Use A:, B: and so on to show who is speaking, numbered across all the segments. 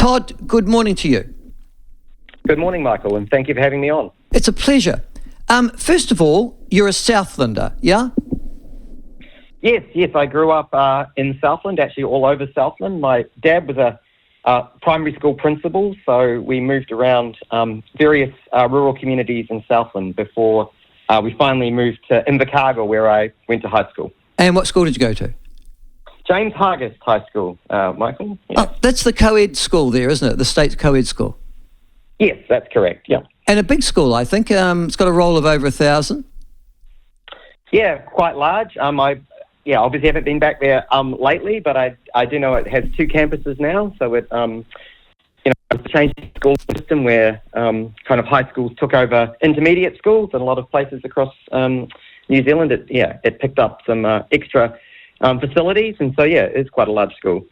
A: Todd, good morning to you.
B: Good morning, Michael, and thank you for having me on.
A: It's a pleasure. First of all, you're a Southlander, yeah?
B: Yes, I grew up in Southland, actually all over Southland. My dad was a primary school principal, so we moved around various rural communities in Southland before we finally moved to Invercargill, where I went to high school.
A: And what school did you go to?
B: James Hargest High School, Michael. Yeah.
A: Oh, that's the co-ed school there, isn't it? The state's co-ed school.
B: Yes, that's correct, yeah.
A: And a big school, I think. It's got a roll of over 1,000.
B: Yeah, quite large. I obviously haven't been back there lately, but I do know it has 2 campuses now, so it it's changed the school system where kind of high schools took over intermediate schools, and a lot of places across New Zealand, it picked up some extra facilities, and so it's quite a large school.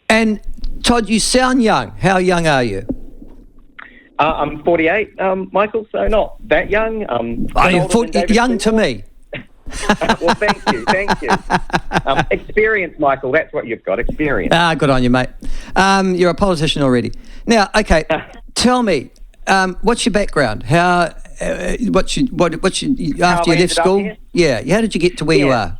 A: And Todd, you sound young. How young are you?
B: I'm 48, Michael, so not that young.
A: You're young to me.
B: Well, thank you. Experience, Michael, that's what you've got, experience.
A: Good on you, mate. You're a politician already. Now, okay, tell me, what's your background? After you left school? Yeah, how did you get to where you are?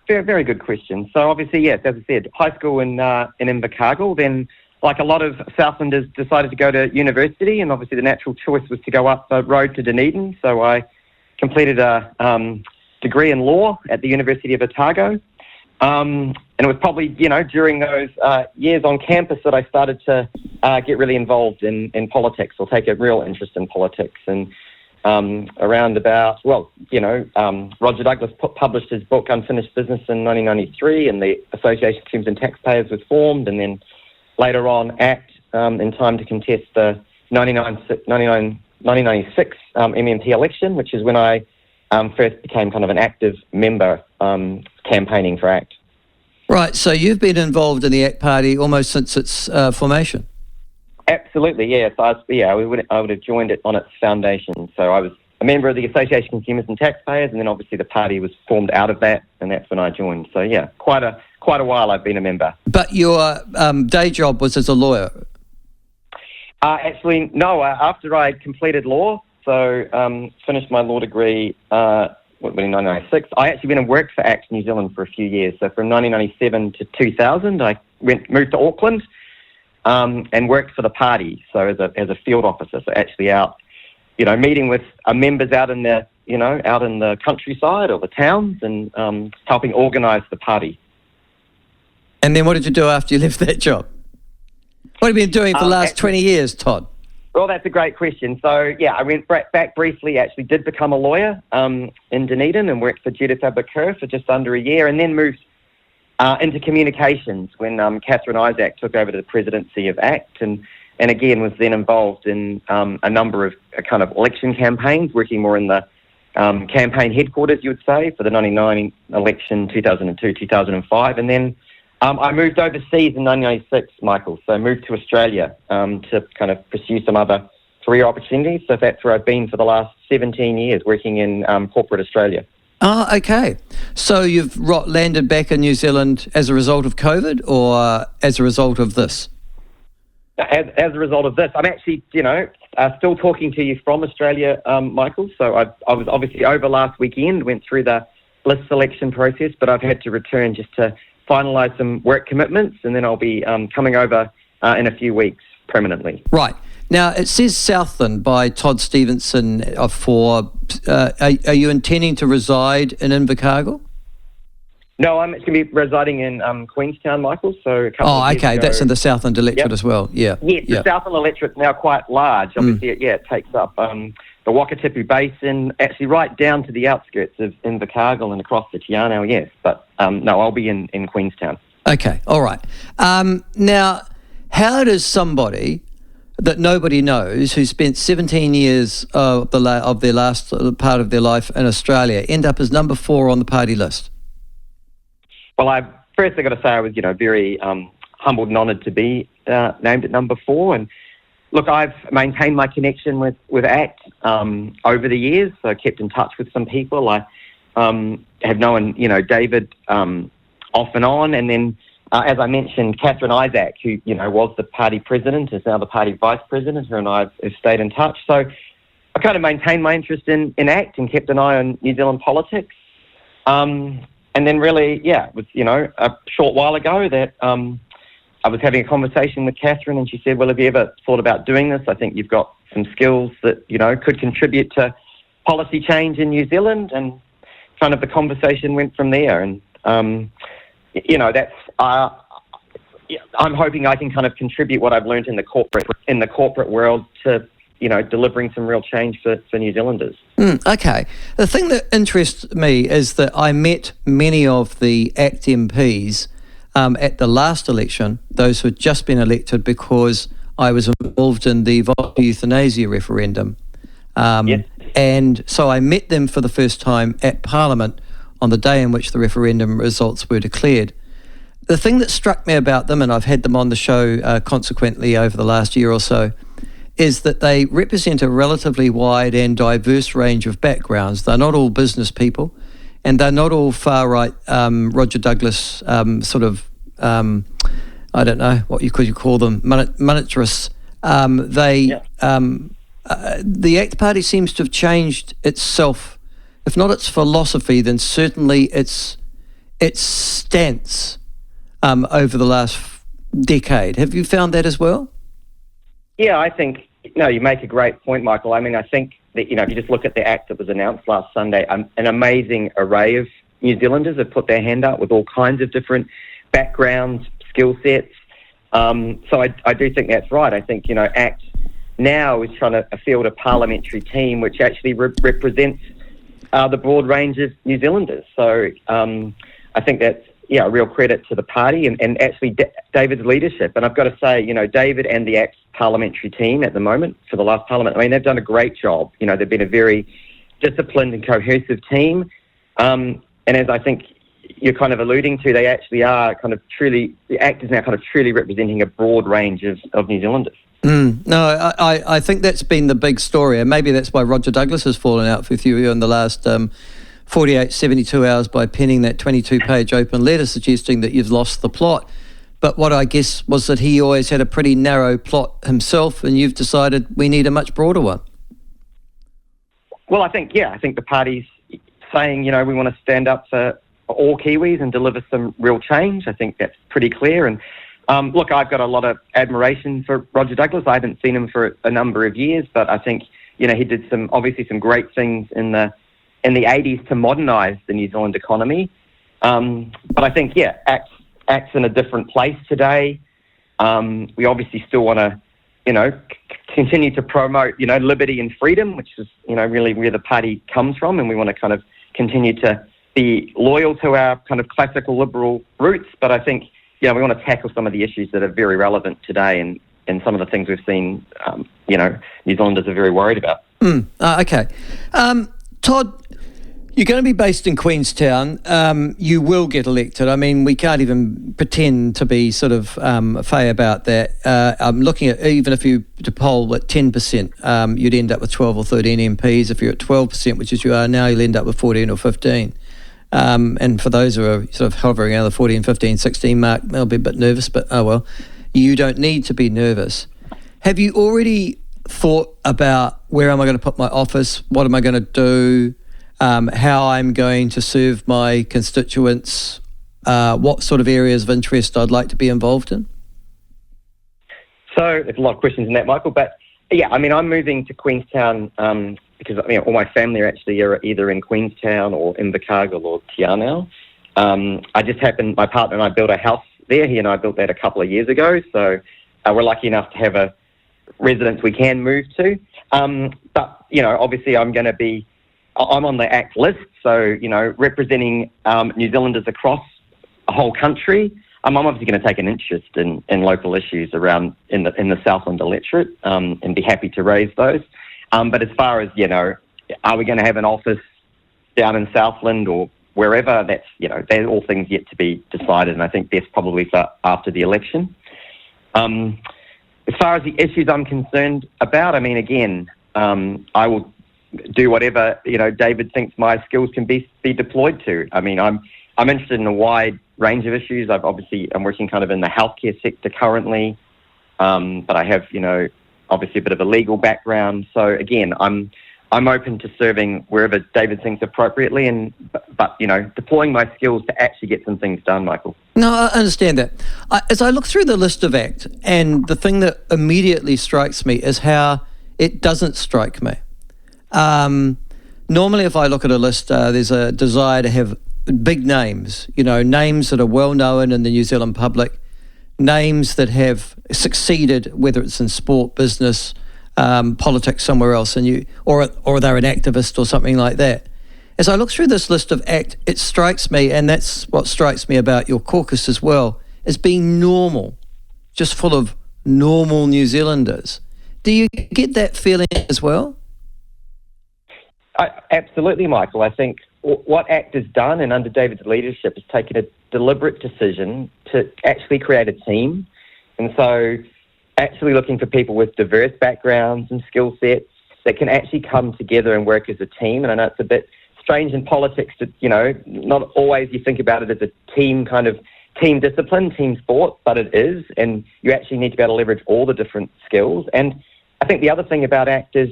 B: Very, very good question. So obviously, yes, as I said, high school in Invercargill, then like a lot of Southlanders decided to go to university, and obviously the natural choice was to go up the road to Dunedin, so I completed a degree in law at the University of Otago. And it was probably, during those years on campus that I started to get really involved in politics, or take a real interest in politics. And around about, Roger Douglas published his book Unfinished Business in 1993, and the Association of Consumers and Taxpayers was formed, and then later on ACT in time to contest the 1996 MMP election, which is when I first became kind of an active member campaigning for ACT.
A: Right, so you've been involved in the ACT Party almost since its formation.
B: Absolutely, yes. I would have joined it on its foundation. So I was a member of the Association of Consumers and Taxpayers, and then obviously the party was formed out of that, and that's when I joined. So quite a while I've been a member.
A: But your day job was as a lawyer?
B: Actually, no. After I completed law, so finished my law degree in 1996, I actually went and worked for ACT New Zealand for a few years. So from 1997 to 2000, I moved to Auckland and worked for the party. So as a field officer, so actually out, meeting with members out in the countryside or the towns, and helping organise the party.
A: And then what did you do after you left that job? What have you been doing for the last 20 years, Todd?
B: Well, that's a great question. So, I went back briefly, actually did become a lawyer in Dunedin, and worked for Judith Abercur for just under a year, and then moved into communications when Catherine Isaac took over the presidency of ACT, and again was then involved in a number of kind of election campaigns, working more in the campaign headquarters, you would say, for the 1999 election, 2002, 2005, and then I moved overseas in 1996, Michael, so I moved to Australia to kind of pursue some other career opportunities. So that's where I've been for the last 17 years, working in corporate Australia.
A: Oh, okay. So you've landed back in New Zealand as a result of COVID, or as a result of this?
B: As a result of this. I'm actually, still talking to you from Australia, Michael. So I was obviously over last weekend, went through the list selection process, but I've had to return just to finalise some work commitments, and then I'll be coming over in a few weeks permanently. Right.
A: Now, it says Southland by Todd Stephenson are you intending to reside in Invercargill?
B: No, I'm going to be residing in Queenstown, Michael. So a couple of years ago,
A: that's in the Southland electorate as well. Yeah.
B: Yes, the Southland electorate's now quite large. Obviously, it takes up the Wakatipu Basin, actually right down to the outskirts of Invercargill and across the Tianao, yes. But no, I'll be in Queenstown.
A: Okay, all right. Now, how does somebody that nobody knows, who spent 17 years of their last part of their life in Australia, end up as number 4 on the party list?
B: Well, first I've got to say I was, very humbled and honoured to be named at number 4. And look, I've maintained my connection with ACT over the years, so I kept in touch with some people. I have known, David off and on, and then as I mentioned, Catherine Isaac, who, was the party president, is now the party vice president. Her and I have stayed in touch. So I kind of maintained my interest in ACT and kept an eye on New Zealand politics. And then really, it was, a short while ago that I was having a conversation with Catherine, and she said, well, have you ever thought about doing this? I think you've got some skills that, could contribute to policy change in New Zealand. And kind of the conversation went from there. And, that's... I'm hoping I can kind of contribute what I've learned in the corporate world to, delivering some real change for New Zealanders.
A: Okay. The thing that interests me is that I met many of the ACT MPs at the last election, those who had just been elected, because I was involved in the voluntary euthanasia referendum.
B: Yes.
A: And so I met them for the first time at Parliament on the day in which the referendum results were declared. The thing that struck me about them, and I've had them on the show consequently over the last year or so, is that they represent a relatively wide and diverse range of backgrounds. They're not all business people, and they're not all far-right Roger Douglas I don't know, what you could call them, monetarists. The ACT Party seems to have changed itself, if not its philosophy, then certainly its stance over the last decade. Have you found that as well?
B: Yeah, I think, you make a great point, Michael. I mean, I think that, if you just look at the ACT that was announced last Sunday, an amazing array of New Zealanders have put their hand up with all kinds of different backgrounds, skill sets. So I do think that's right. I think, ACT now is trying to field a parliamentary team which actually represents the broad range of New Zealanders. So I think that's, a real credit to the party and actually David's leadership. And I've got to say, David and the ACT parliamentary team at the moment for the last parliament, I mean, they've done a great job. They've been a very disciplined and cohesive team. And as I think you're kind of alluding to, they actually are kind of truly, the ACT is now kind of truly representing a broad range of New Zealanders.
A: No, I think that's been the big story, and maybe that's why Roger Douglas has fallen out with you in the last 48, 72 hours by penning that 22-page open letter suggesting that you've lost the plot. But what I guess was that he always had a pretty narrow plot himself, and you've decided we need a much broader one.
B: Well, I think the party's saying, we want to stand up for all Kiwis and deliver some real change. I think that's pretty clear. And look, I've got a lot of admiration for Roger Douglas. I haven't seen him for a number of years, but I think, he did some great things in the 80s to modernise the New Zealand economy. But I think, ACT's in a different place today. We obviously still want to, continue to promote, liberty and freedom, which is, really where the party comes from. And we want to kind of continue to be loyal to our kind of classical liberal roots. But I think, we want to tackle some of the issues that are very relevant today and some of the things we've seen, New Zealanders are very worried about.
A: Okay. Todd, you're going to be based in Queenstown. You will get elected. I mean, we can't even pretend to be sort of fey about that. I'm looking at, even if you to poll at 10%, you'd end up with 12 or 13 MPs. If you're at 12%, which is you are now, you'll end up with 14 or 15. And for those who are sort of hovering around the 14, 15, 16 mark, they'll be a bit nervous, but oh well. You don't need to be nervous. Have you already thought about where am I going to put my office? What am I going to do? How I'm going to serve my constituents? What sort of areas of interest I'd like to be involved in?
B: So there's a lot of questions in that, Michael. But yeah, I mean, I'm moving to Queenstown because all my family are either in Queenstown or Invercargill or Te Anau. My partner and I built a house there. He and I built that a couple of years ago. So we're lucky enough to have a residence we can move to. But, obviously I'm on the ACT list. So, representing New Zealanders across a whole country. I'm obviously going to take an interest in local issues around in the Southland electorate and be happy to raise those. But as far as, are we going to have an office down in Southland or wherever, they're all things yet to be decided. And I think that's probably for after the election. As far as the issues I'm concerned about, I mean, again, I will do whatever, David thinks my skills can be deployed to. I mean, I'm I'm interested in a wide range of issues. I'm working kind of in the healthcare sector currently, but I have, obviously a bit of a legal background. So again, I'm open to serving wherever David thinks appropriately, but deploying my skills to actually get some things done, Michael.
A: No, I understand that. As I look through the list of ACT, and the thing that immediately strikes me is how it doesn't strike me. Normally, if I look at a list, there's a desire to have big names, names that are well known in the New Zealand public, names that have succeeded, whether it's in sport, business, politics somewhere else, or they're an activist or something like that. As I look through this list of ACT, it strikes me, and that's what strikes me about your caucus as well, as being normal, just full of normal New Zealanders. Do you get that feeling as well?
B: Absolutely, Michael. I think what ACT has done, and under David's leadership, has taken a deliberate decision to actually create a team. And so actually looking for people with diverse backgrounds and skill sets that can actually come together and work as a team. And I know it's a bit strange in politics to, not always you think about it as a team kind of team discipline, team sport, but it is. And you actually need to be able to leverage all the different skills. And I think the other thing about ACT is,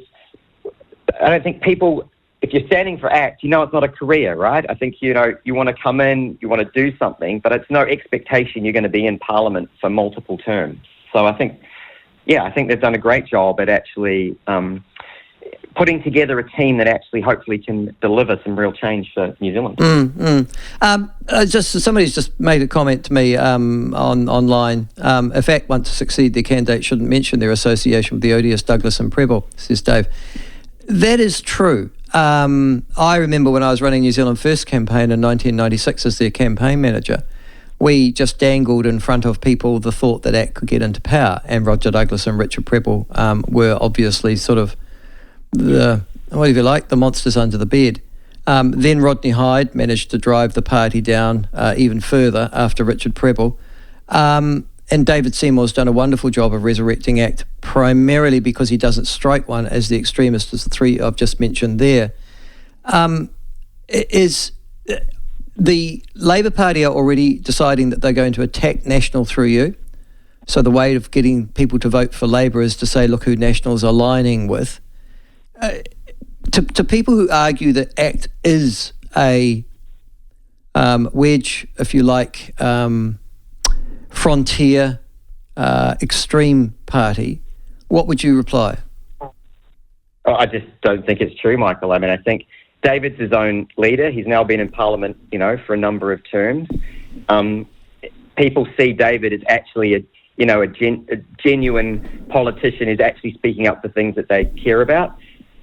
B: I don't think people, if you're standing for ACT, it's not a career, right? I think, you want to come in, you want to do something, but it's no expectation you're going to be in Parliament for multiple terms. So I think they've done a great job at actually putting together a team that actually hopefully can deliver some real change for New Zealand.
A: Somebody's just made a comment to me online. If ACT want to succeed, their candidate shouldn't mention their association with the odious Douglas and Prebble, says Dave. That is true. I remember when I was running New Zealand First campaign in 1996 as their campaign manager, we just dangled in front of people the thought that ACT could get into power, and Roger Douglas and Richard Prebble were obviously sort of the monsters under the bed. Then Rodney Hyde managed to drive the party down even further after Richard Prebble. And David Seymour's done a wonderful job of resurrecting ACT, primarily because he doesn't strike one as the extremist as the three I've just mentioned there. Is the Labour Party are already deciding that they're going to attack National through you? So the way of getting people to vote for Labour is to say, look who National's aligning with. To people who argue that ACT is a wedge, if you like, frontier, extreme party, what would you reply?
B: I just don't think it's true, Michael. I mean, I think David's his own leader. He's now been in Parliament, for a number of terms. People see David as actually a genuine politician who's actually speaking up for things that they care about.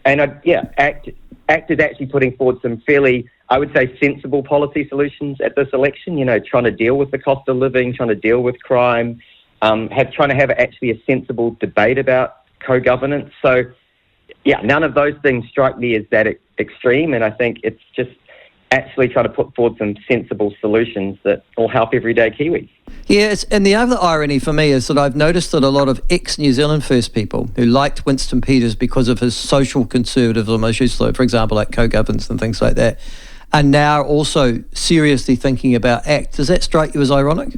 B: And ACT is actually putting forward some fairly, I would say, sensible policy solutions at this election, trying to deal with the cost of living, trying to deal with crime, trying to have actually a sensible debate about co-governance. So, none of those things strike me as that extreme, and I think it's just actually trying to put forward some sensible solutions that will help everyday Kiwis.
A: Yes, and the other irony for me is that I've noticed that a lot of ex-New Zealand First people who liked Winston Peters because of his social conservatism issues, for example, like co-governance and things like that, are now also seriously thinking about ACT. Does that strike you as ironic?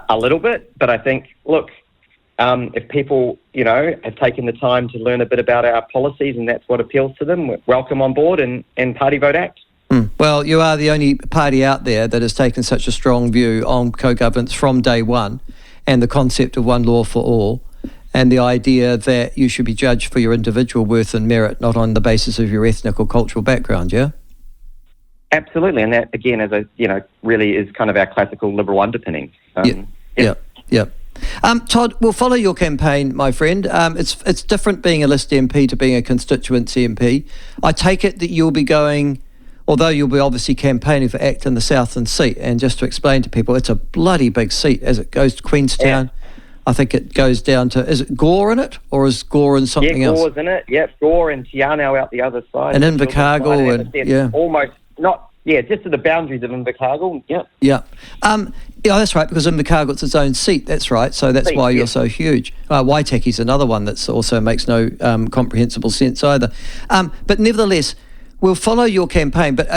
B: A little bit, but I think, look, if people, have taken the time to learn a bit about our policies and that's what appeals to them, welcome on board and party vote ACT.
A: Well, you are the only party out there that has taken such a strong view on co-governance from day one, and the concept of one law for all, and the idea that you should be judged for your individual worth and merit, not on the basis of your ethnic or cultural background, yeah?
B: Absolutely, and that, again, really is kind of our classical liberal underpinning.
A: Yeah. Todd, we'll follow your campaign, my friend. It's different being a list MP to being a constituency MP. I take it that you'll be going, although you'll be obviously campaigning for ACT in the Southland seat, and just to explain to people, it's a bloody big seat as it goes to Queenstown. Yeah. I think it goes down to, is it Gore in it, or is Gore in something else?
B: Yeah, Gore's in it. Yep, Gore and Te Anau out the other side.
A: And Invercargill, and
B: almost not. Yeah, just to the boundaries of Invercargill. Yep.
A: Yeah. Yeah, that's right, because Invercargill's its own seat. That's right. So that's why you're so huge. Waitaki's another one that's also makes no comprehensible sense either. But nevertheless, we'll follow your campaign, but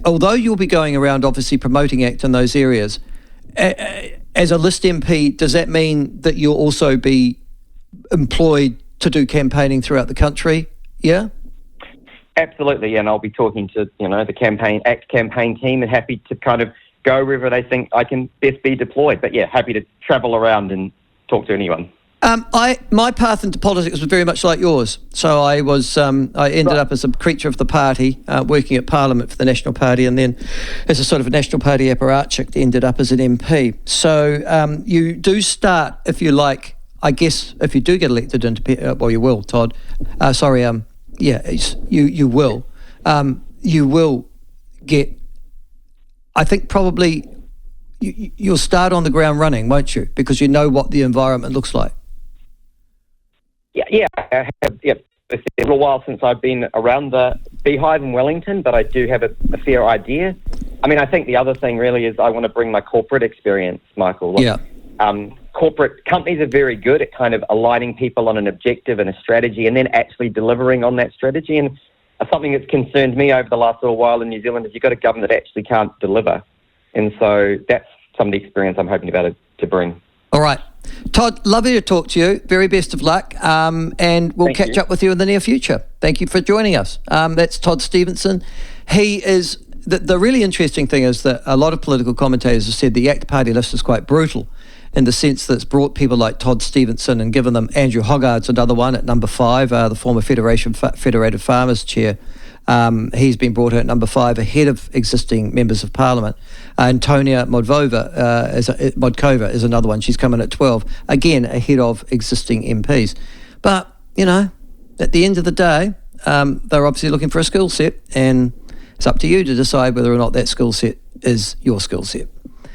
A: although you'll be going around obviously promoting ACT in those areas, as a list MP, does that mean that you'll also be employed to do campaigning throughout the country? Yeah?
B: Absolutely, and I'll be talking to, the ACT campaign team, and happy to kind of go wherever they think I can best be deployed. But yeah, happy to travel around and talk to anyone.
A: My path into politics was very much like yours. So I ended up as a creature of the party, working at Parliament for the National Party, and then as a sort of a National Party apparatchik, ended up as an MP. So you do start, if you like, I guess, if you do get elected into, well, you will, Todd. You will. You will get, I think probably you'll start on the ground running, won't you? Because you know what the environment looks like.
B: Yeah. It's a little while since I've been around the Beehive in Wellington, but I do have a fair idea. I mean, I think the other thing really is I want to bring my corporate experience, Michael. Look, corporate companies are very good at kind of aligning people on an objective and a strategy and then actually delivering on that strategy. And something that's concerned me over the last little while in New Zealand is you've got a government that actually can't deliver. And so that's some of the experience I'm hoping to be able to bring.
A: All right. Todd, lovely to talk to you. Very best of luck. And we'll catch up with you in the near future. Thank you for joining us. That's Todd Stephenson. He is, the really interesting thing is that a lot of political commentators have said the ACT Party list is quite brutal in the sense that it's brought people like Todd Stephenson and given them Andrew Hoggard's another one at number 5, the former Federated Farmers Chair. He's been brought in at number 5 ahead of existing members of Parliament. Antonia Modkova is another one. She's coming at 12, again ahead of existing MPs. But, at the end of the day, they're obviously looking for a skill set, and it's up to you to decide whether or not that skill set is your skill set.